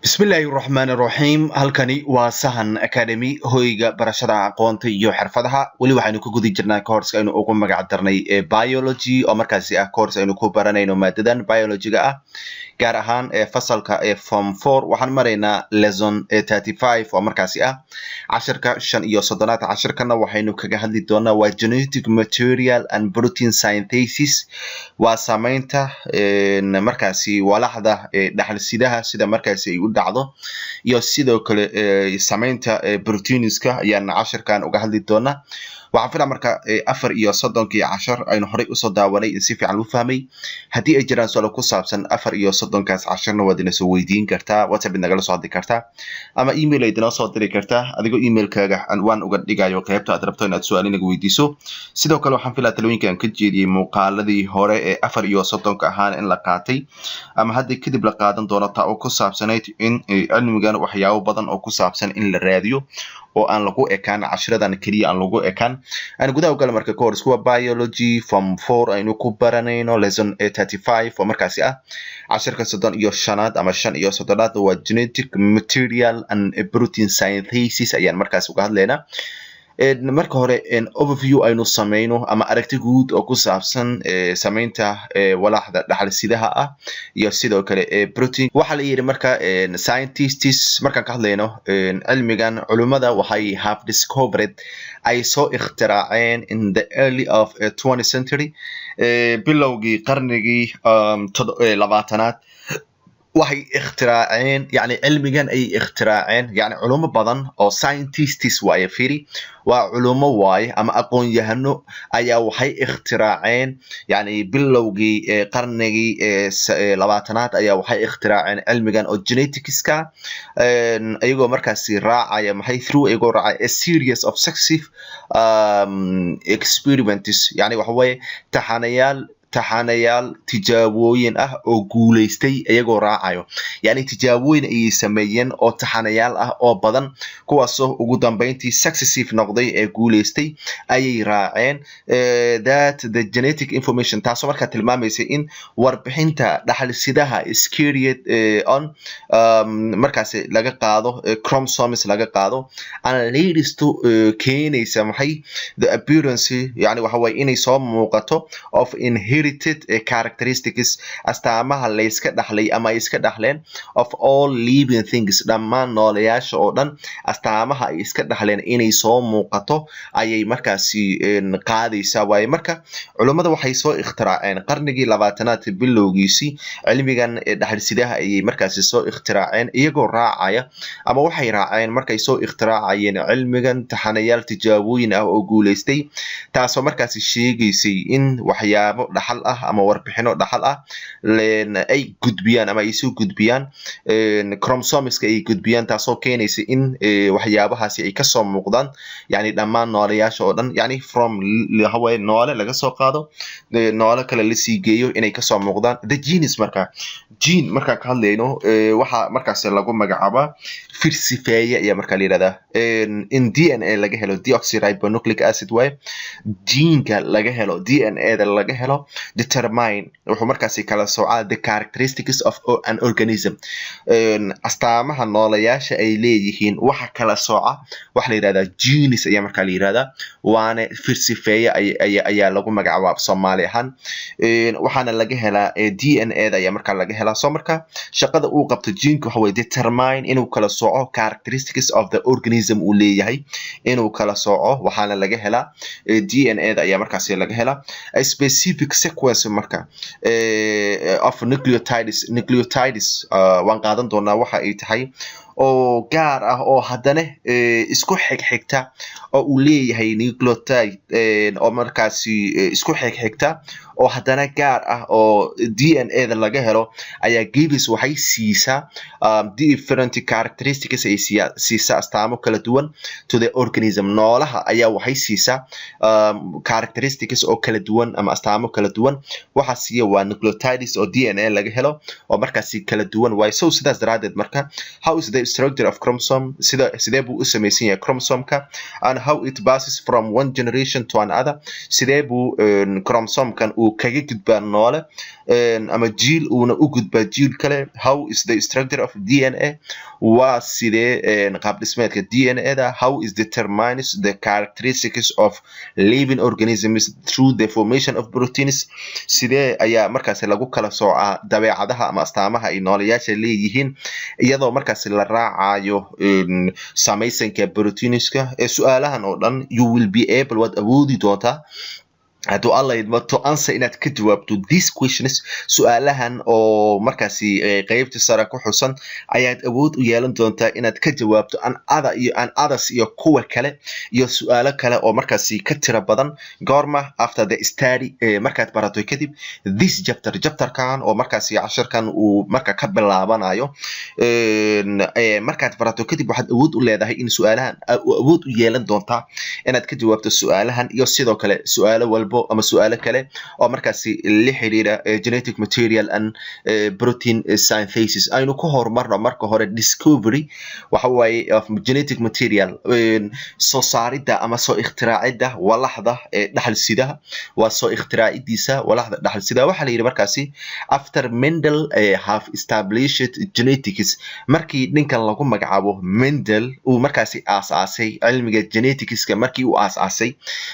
Bismillaahi Raxmaani Raxiim halkani waa Sahan Academy hoyga barashada aqoonta iyo xirfadaha wali waxaanu ku gudi jirnaa course aynu ugu magac darnay biology oo markaasi ah course aynu ku baranayno maadadan biology-ga ah gaar ahaan fasalka form 4 waxaan maraynaa lesson 35 oo markaasi ah casharka 5 iyo 30 casharkana waxaynu kaga hadli doonaa waa genetic material and protein synthesis waa sameynta markaasi walaxda dhaxalsidaha sida markaasi ay u dhacdo iyo sidoo kale sameynta proteinska ayaan casharkan uga hadli doonaa waxaan filayaa marka 4 iyo 30 cashar aynu horey u soo daawanay si fiican u fahmay hadii ay jiraan su'aalo ku saabsan 4 iyo 30kaas casharna waad ina soo weydiin kartaa WhatsApp nagala soo hadli kartaa ama email aad inoo soo diri kartaa adigoo emailkaaga waan uga dhigayo qaybta aad rabto inaad su'aal inaga weydiiso sidoo kale waxaan filayaa talooyinkan ka jeediyay muuqaaladii hore ee 4 iyo 30ka ahaan in la qaatay ama hadda kadib la qaadan doono taa oo ku saabsanayd in cilmigan waxyaabo badan oo ku saabsan in la raadiyo oo aan lagu ekaan cashiradan kaliya aan lagu ekaan aan gudaha u gal marka course kuwa biology form 4 aynu ku baranayno lesson 35 oo markaasi ah cashirka 35 ama 5 iyo 30 waa genetic material and protein synthesis ayaan markaas uga hadlaynaa marka hore overview aynu sameyno ama aragti guud oo ku saabsan sameynta walaxda dhaxalsidaha ah iyo sidoo kale protein waxa la yiri marka scientists markaan ka hadlayno cilmigan culimada waxay have discovered ay soo ikhtiraaceen in the early of 20th century bilowgii qarnigii 20aad waxay ikhtiraaceen yani cilmigan ay ikhtiraaceen yani culimo badan oo scientists waaye firi waa culimo waaye ama aqoon-yahano ayaa waxay ikhtiraaceen yani bilowgii qarnigii 20aad ayaa waxay ikhtiraaceen cilmigan oo geneticska ayagoo markaasi raacaya maxay through ayagoo raacay a series of successive experiments yani waxa weeye taxanayaal tijaabooyin ah oo guuleystay ayagoo raacayo yani tijaabooyin ay sameeyeen oo taxanayaal ah oo badan kuwaas oo ugu dambeyntii successive noqday ee guuleystay ayay raaceen that the genetic information taasoo markaa tilmaamaysa in warbixinta dhaxalsidaha is carried on markaasi laga qaado chromosomes laga qaado and leads to keenaysa maxay the appearance yani waxa way inay soo muuqato of characteristics astaamaha la iska dhaxlay ama ay iska dhaxleen of all living things dhammaan nooleyaasha oo dhan astaamaha ay iska dhaxleen inay soo muuqato ayay markaasi qaadaysaa waaye marka culimada waxay soo ikhtiraaceen qarnigii 20aad bilowgiisii cilmigan dhaxalsidaha ayay markaasi soo ikhtiraaceen iyagoo raacaya ama waxay raaceen markay soo ikhtiraacayeen cilmigan taxanayaal tijaabooyin ah oo guuleystay taasoo markaasi sheegaysay in waxyaabo dhaxal ah ama warbixino dhaxal ah ay gudbiyaan ama ay soo gudbiyaan chromosomeska ay gudbiyaan taasoo keenaysa in waxyaabahaasi ay ka soo muuqdaan yani dhammaan nooleyaasha oo dhan yani from hawaye noole laga soo qaado noole kale la sii geeyo inay ka soo muuqdaan the genes marka gene markaan ka hadlayno waxa markaas lagu magacaabaa firsifeeye ayaa markaa la yiraahdaa in DNA laga helo deoxyribonucleic acid way gene-ka laga helo DNA da laga helo determine wuxuu markaasi kala soocaa the characteristics of an organism astaamaha nooleyaasha ay leeyihiin waxa kala sooca waxa la yiraahdaa genes ayaa markaa la yiraahdaa waana firsifeeye ayaa lagu magacaabaa Soomaali ahaan waxaana laga helaa DNA da ayaa markaa laga helaa soo marka shaqada uu qabto gene-ku waxa way determine inuu kala sooco characteristics of the organism uu leeyahay inuu kala sooco waxaana laga helaa DNA da ayaa markaasi laga helaa a specific sequence marka of nucleotides waan qaadan doonaa waxa ay tahay oo gaar ah oo haddana isku xigxigta oo uu leeyahay nucleotide oo markaasi isku xigxigta oo haddana gaar ah oo DNA da laga helo ayaa gives waxay siisaa different characteristics ay siisaa astaamo kala duwan to the organism noolaha ayaa waxay siisaa characteristics oo kala duwan ama astaamo kala duwan waxa siiya waa nucleotides oo DNA laga helo oo markaasi kala duwan way so sidaas daraadeed marka how is the the structure of chromosome sidee buu u samaysan yahay chromosome-ka and how it passes from one generation to another sidee buu chromosome-kan uu kaga gudbaa noole ama jiil uuna u gudbaa jiil kale how is the structure of DNA waa sidee qaab dhismeedka DNA-da how is determines the characteristics of living organisms through the formation of proteins sidee ayaa markaas lagu kala soocaa dabeecadaha ama astaamaha ay nooleyaasha leeyihiin iyadoo markaas la raacayo samaysanka proteinska su'aalahan oo dhan you will be able waad awoodi doontaa hadduu alla idmo to answer inaad ka jawaabto these questions su'aalahan oo markaasi qaybta sare ku xusan ayaad awood u yeelan doontaa inaad ka jawaabto an others iyo kuwa kale iyo su'aalo kale oo markaasi ka tira badan goorma after the study markaad barato kadib this chapterkan oo markaasi casharkan uu marka ka bilaabanayo markaad barato kadib waxaad awood u leedahay in su'aalahan awood u yeelan doontaa inaad ka jawaabto su'aalahan iyo sidoo kale su'aalo walba ama su'aalo kale oo markaasi la xiriira genetic material and protein synthesis aynu ku horumarno marka hore discovery waxa waaye of genetic material soo saarida ama soo ikhtiraacida walaxda dhaxalsidaha waa soo ikhtiraacadiisa walaxda dhaxalsidaha waxa la yiri markaasi after Mendel have established genetics markii ninkan lagu magacaabo Mendel uu markaasi aasaasay cilmiga geneticska markii uu aasaasay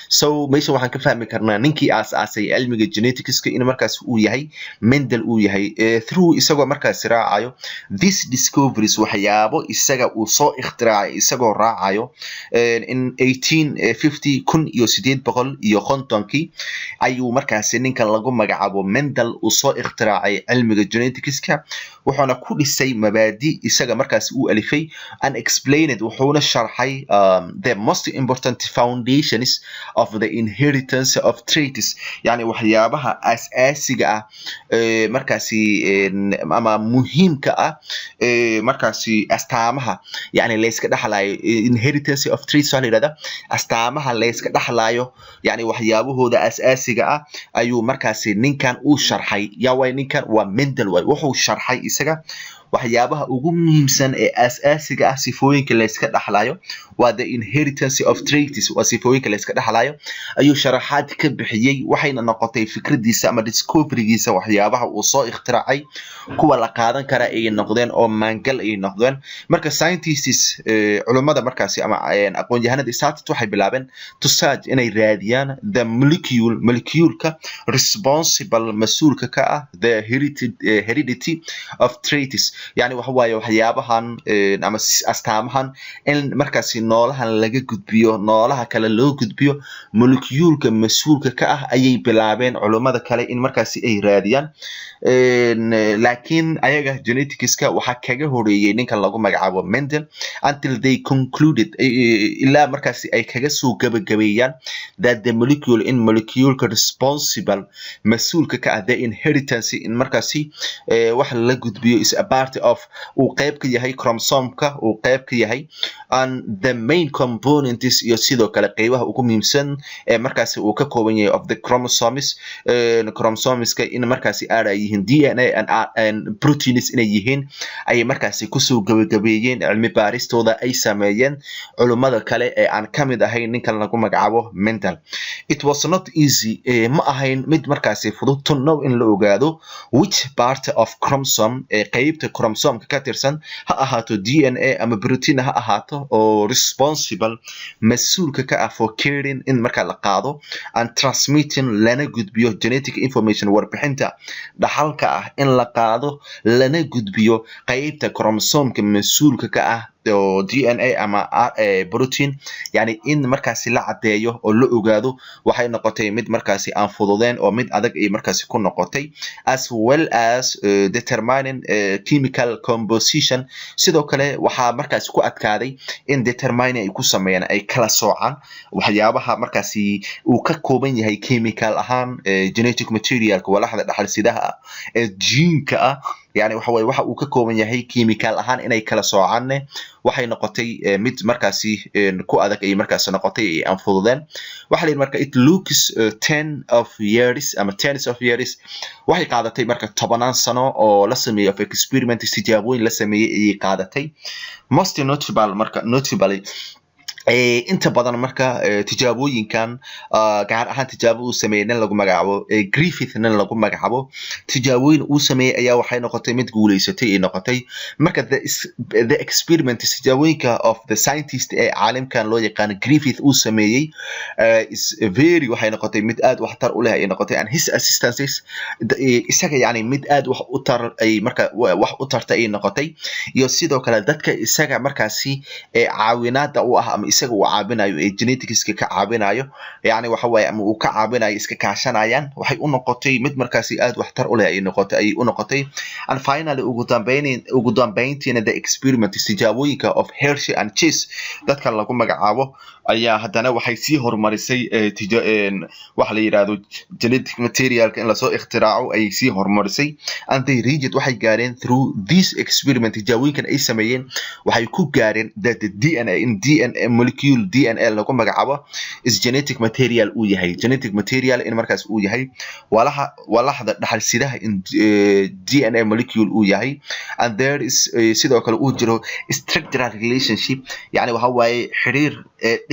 so meesha waxaan ka fahmi karnaa ninkii aasaasay cilmiga geneticska in markaas uu yahay Mendel uu yahay through isagoo markaas raacayo this discoveries waxyaabo isaga uu soo ikhtiraacay isagoo raacayo in 1850 ayuu markaas ninkan lagu magacaabo Mendel uu soo ikhtiraacay cilmiga geneticska wuxuuna ku dhisay mabaadi isaga markaas uu alifay and explained wuxuuna sharxay the most important foundations of the inheritance of traits yani waxyaabaha asaasiga ah markaasi ama muhiimka ah markaasi astaamaha yani la iska dhaxlayo inheritance of traits waxa la yiraahdaa astaamaha la iska dhaxlayo yani waxyaabahooda asaasiga ah ayuu markaasi ninkan uu sharxay yaa ninkan waa Mendel wuxuu sharxay isaga waxyaabaha ugu muhiimsan ee asaasiga ah sifooyinka la iska dhaxlayo waa the inheritance of traits waa sifooyinka la iska dhaxlayo ayuu sharaxaad ka bixiyay waxayna noqotay fikradiisa ama discoverygiisa waxyaabaha uu soo ikhtiraacay kuwa la qaadan kara ay noqdeen oo maangal ay noqdeen marka scientists culimada markaasi ama aqoon-yahanada waxay bilaabeen to search inay raadiyaan the molecule-ka responsible mas'uulka ka ah the heredity of traits yani waxa waaye waxyaabahan ama astaamahan in markaasi noolahan laga gudbiyo noolaha kale loo gudbiyo molecule-ka mas'uulka ka ah ayay bilaabeen culimada kale in markaasi ay raadiyaan laakiin ayaga geneticska waxa kaga horeeyay ninkan lagu magacaabo Mendel until they concluded ila markaasi ay kaga soo gabagabeeyaan that the molecule-ka responsible mas'uulka ka ah the inheritance in markaasi wax la gudbiyo is a part of uu qayb ka yahay chromosome-ka uu qayb ka yahay and the main components iyo sidoo kale qaybaha ugu muhiimsan ee markaasi uu ka kooban yahay of the chromosomeska in markaasi ay yihiin DNA and proteins inay yihiin ay markaasi ku soo gabagabeeyeen cilmi baaristooda ay sameeyeen culimada kale ee aan kamid ahayn ninkan lagu magacaabo Mendel it was not easy ma ahayn mid markaasi fudud to know in la ogaado which part of chromosome qaybta chromosome ka tirsan ha ahaato DNA ama protein ha ahaato oo responsible mas'uulka ka ah for carrying in marka la qaado and transmitting lana gudbiyo genetic information warbixinta dhaxalka ah in la qaado lana gudbiyo qaybta chromosome-ka mas'uulka ka ah oo DNA ama protein yani in markaasi la cadeeyo oo la ogaado waxay noqotay mid markaasi aan fududeen oo mid adag ay markaasi ku noqotay as well as determining chemical composition sidoo kale waxa markaasi ku adkaaday in determine ay ku sameeyaan ay kala soocaan waxyaabaha markaasi uu ka kooban yahay chemical ahaan genetic material walaxda dhaxalsidaha ee gene-ka ah yani waxa way waxa uu ka kooban yahay chemical ahaan inay kala soocaan waxay noqotay mid markaasi ku adag ay markaas noqotay aan fududeen waxa la marka it looks 10 of years ama 10 of years waxay qaadatay marka 10 sano oo la sameeyo of experiment tijaabooyin la sameeyay ay qaadatay most notable marka notably inta badan marka tijaabooyinkan gaar ahaan tijaabo uu sameeyay lagu magacaabo Griffith lagu magacaabo tijaabooyin uu sameeyay ayaa waxay noqotay mid guuleysatay ee noqotay marka the experiment tijaabooyinka of the scientist ee caalimkan loo yaqaan Griffith uu sameeyay is very waxay noqotay mid aad waxtar u leh ay noqotay and his assistants isaga yani mid aad wax u tar ay marka wax u tartay ay noqotay iyo sidoo kale dadka isaga markaasi caawinaada u ah ama isaga uu caabinayo ee genetics-ka ka caabinayo yani waxa way ama uu ka caabinayo iska kaashanayaan waxay u noqotay mid markaasi aad waxtar u leh ay noqotay and finally ugu dambeyntiina the experiment tijaabooyinka of Hershey and Chase dadka lagu magacaabo ayaa hadana waxay sii horumarisay waxa la yiraahdo genetic material in la soo ikhtiraacay ay sii horumarisay and they reached waxay gaareen through this experiment tijaabooyinkan ay sameeyeen waxay ku gaareen that the DNA in DNA molecule DNA lagu magacaabo is genetic material uu yahay genetic material in markaas uu yahay walaxda dhaxalsidaha in DNA molecule uu yahay and there is sidoo kale uu jiro structural relationship yani waxa waaye xiriir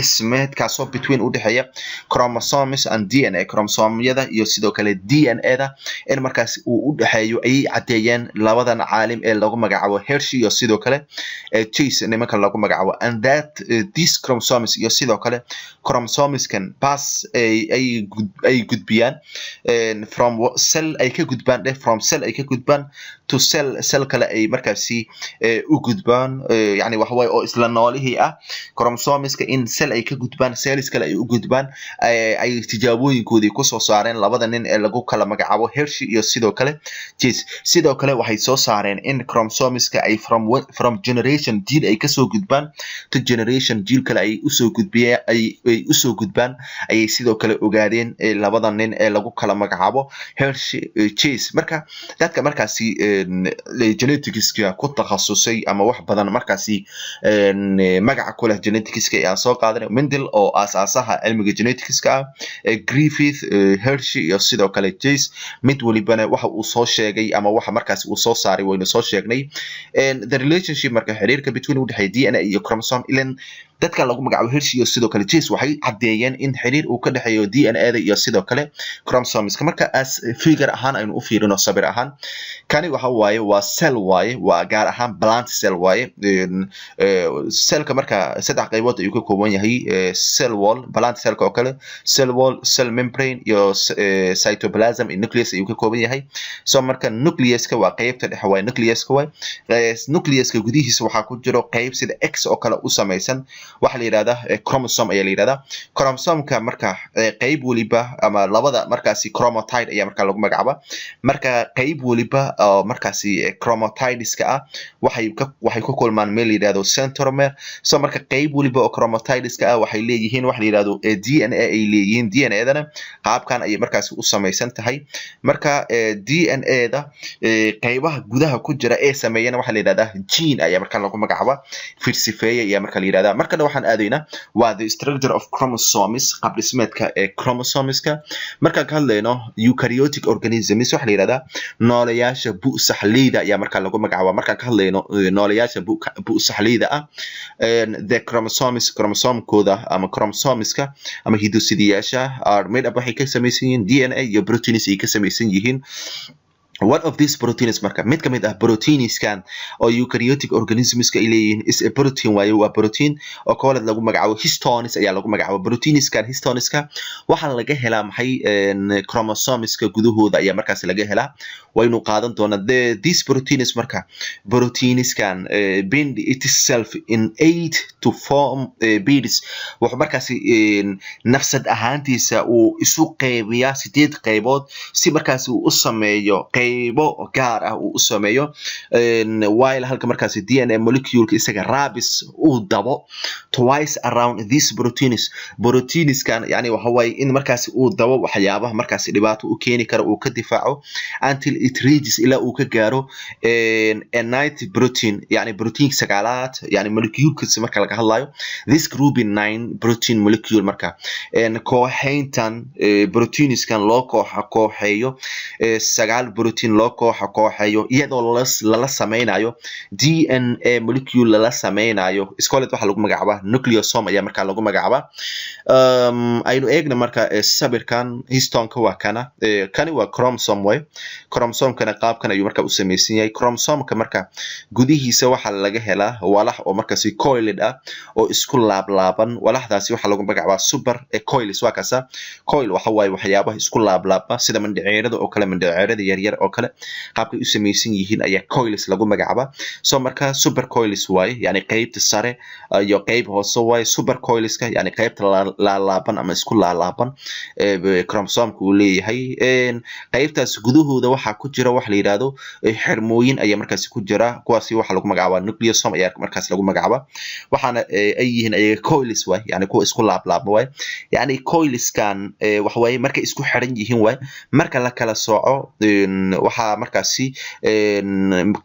ismeed kaasoo between u dhaxeeya chromosomes and DNA chromosomyada iyo sidoo kale DNA-da in markaas uu u dhaxeeyo ay cadeeyeen labadan caalim ee lagu magacaabo Hershey iyo sidoo kale Chase nimanka lagu magacaabo and that these chromosomes iyo sidoo kale chromosomes can pass ay gudbiyaan from cell ay ka gudbaan from cell ay ka gudbaan to cell kale ay markaasi u gudbaan yani waxa way oo isla noolihii ah chromosomeska in cell ay ka gudbaan cells kale ay u gudbaan ay tijaabooyinkoodii ku soo saareen labada nin ee lagu kala magacaabo Hershey iyo sidoo kale Chase sidoo kale waxay soo saareen in chromosomeska ay from generation gene ay ka soo gudbaan to generation gene kale ay u soo gudbiyeen ay u soo gudbaan ay sidoo kale ogaadeen labada nin ee lagu kala magacaabo Hershey Chase marka dadka markaasi genetics-ka ku takhasusay ama wax badan markaasi magaca ku leh genetics-ka aan soo qaadanay Mendel oo asaasaha cilmiga genetics-ka Griffith Hershey iyo sidoo kale Chase mid walibana waxa uu soo sheegay ama waxa markaasi uu soo saaray waynu soo sheegnay the relationship marka xiriirka between u dhaxay DNA iyo chromosome ilan dadka lagu magacaabo Hershey iyo sidoo kale Chase waxay cadeeyeen in xiriir uu ka dhaxeeyo DNA-da iyo sidoo kale chromosomes marka as figure ahaan aynu u fiirino sabir ahaan kani waxa waaye waa cell waaye waa gaar ahaan plant cell waaye cellka marka saddex qaybood ayuu ka kooban yahay cell wall plant cellka oo kale cell wall cell membrane iyo cytoplasm and nucleus ayuu ka kooban yahay so marka nucleuska waa qaybta dhexe waa nucleuska waa nucleuska gudihiisa waxa ku jiro qayb sida X oo kale u samaysan waxa la yiraahdaa chromosome ayaa la yiraahdaa chromosomeka marka qayb waliba ama labada markaasi chromatide ayaa marka lagu magacaaba marka qayb waliba markaasi chromatideska ah waxay ku kulmaan meel la yiraahdo centromere so marka qayb waliba oo chromatideska ah waxay leeyihiin wax la yiraahdo DNA ay leeyihiin DNA-dana qaabkan ay markaasi u samaysan tahay marka DNA-da qaybaha gudaha ku jira ee sameeyana waxa la yiraahdaa gene ayaa marka lagu magacaaba firsifeeye ayaa marka la yiraahdaa marka waxaan aadaynaa waa the structure of chromosomes qaab dhismeedka ee chromosomeska marka ka hadlayno eukaryotic organisms waxa la yiraahdaa nooleyaasha bu-saxleyda ayaa marka lagu magacaabaa marka ka hadlayno nooleyaasha bu-saxleyda ah the chromosomekooda ama chromosomeska ama hiddo-sideyaasha are made up waxay ka samaysan yihiin DNA iyo proteins ay ka samaysan yihiin one of these proteins marka mid kamid ah proteinskan oo eukaryotic organismska ay leeyihiin is a protein waaye waa protein oo kooxda lagu magacaabo histones ayaa lagu magacaabo proteinskan histoneska waxa laga helaa maxay chromosomeska gudahooda ayaa markaas laga helaa waynu qaadan doonaa these proteins marka proteinskan bind itself in 8 to form beads waxa markaas nafsad ahaantiisa uu isu qaybiyaa 8 qaybood si markaas uu u sameeyo qaybo gaar ah uu u sameeyo while halka markaasi DNA molecule isaga raabis uu dabo twice around these proteins kan yani waxa way in markaasi uu dabo waxyaabaha markaasi dhibaato u keeni karo uu ka difaaco until it reaches ila uu ka gaaro a ninth protein yani protein sagaalaad yani molecule marka laga hadlayo this group in 9 protein molecule marka kooxayntan proteins kan loo kooxeeyo sagaal protein loo kooxeeyo iyadoo la sameynayo DNA molecule la sameynayo iskoolad waxa lagu magacaabaa nucleosome ayaa marka lagu magacaabaa aynu eegna marka sabirkan histone-ka waa kana kani waa chromosome way chromosome-kana qaabkan ayuu marka u sameeysan yahay chromosome-ka marka gudihiisa waxa laga helaa walax oo markaasi coiled ah oo isku laablaaban walaxdaasi waxa lagu magacaabaa super coils waa kaasa coil waxa way waxyaabaha isku laablaaba sida mandhaceerada oo kale mandhaceerada yar yar oo kale qaabkay u sameeysan yihiin ayaa coils lagu magacaabaa soo marka super coils way yani qaybta sare iyo qayb hoose way super coils-ka yani qaybta laaban ama isku laaban chromosome-ka uu leeyahay qaybtaas gudahooda waxa ku jira wax la yiraahdo xirmooyin ayaa markaas ku jira kuwaasi waxa lagu magacaabaa nucleosome ayaa markaas lagu magacaabaa waxaana ay yihiin ayaga coils way yani kuwa isku laablaaban way yani coils-kan waxa way markay isku xiran yihiin way marka la kala sooco waxa markaasi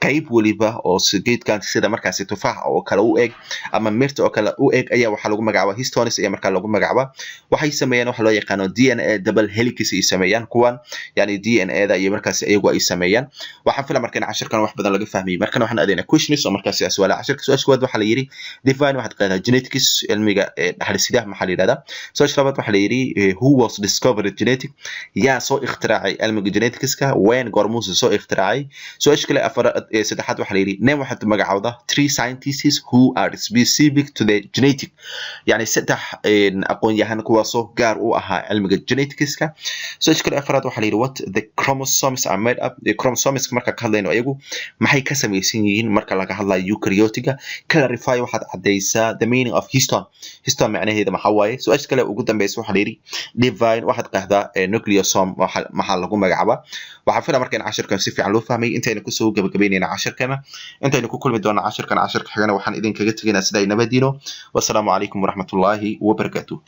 qayb waliba oo geedkan sida markaasi tufaax oo kale u eg ama mirta oo kale u eg ayaa waxa lagu magacaabaa histones ayaa marka lagu magacaabaa waxay sameeyaan waxa loo yaqaan DNA double helix ay sameeyaan kuwan yani DNA-da iyo markaasi ayagu ay sameeyaan waxa filan markan casharkan wax badan laga fahmay markan waxaan adeena questions oo markaasi su'aalaha casharka su'aashooda waxa la yiri define waxaad qaadaa genetics cilmiga dhaxalsidaha maxaa la yiraahdaa su'aasha labaad waxa la yiri who was discovered genetic yaa soo ikhtiraacay cilmiga genetics-ka when gormus soo ikhtiraacay su'aasha kale saddexaad waxa la yiri name waxaad magacaawda three scientists who are specific to the genetic yani saddex aqoon-yahan kuwaasoo gaar u ahaa cilmiga genetics-ka su'aasha kale afraad waxa la yiri what the chromosomes are made up chromosomes marka ka hadlayno ayagu maxay ka samaysan yihiin marka laga hadlayo eukaryotiga clarify waxaad cadeysaa the meaning of histone macnaheedu waxa waaye su'aasha kale ugu dambaysa waxa la yiri divine waxaad qeexdaa nucleosome maxaa lagu magacaabaa waxa filan markaan casharkan si fiican loo fahmay intayna ku soo gabagabeynayna casharkana intayna ku kulmi doona casharka xigana waxaan idin kaga tageynaa sida ay nabadiino wasalaamu calaykum waraxmatullaahi wabarakaatuh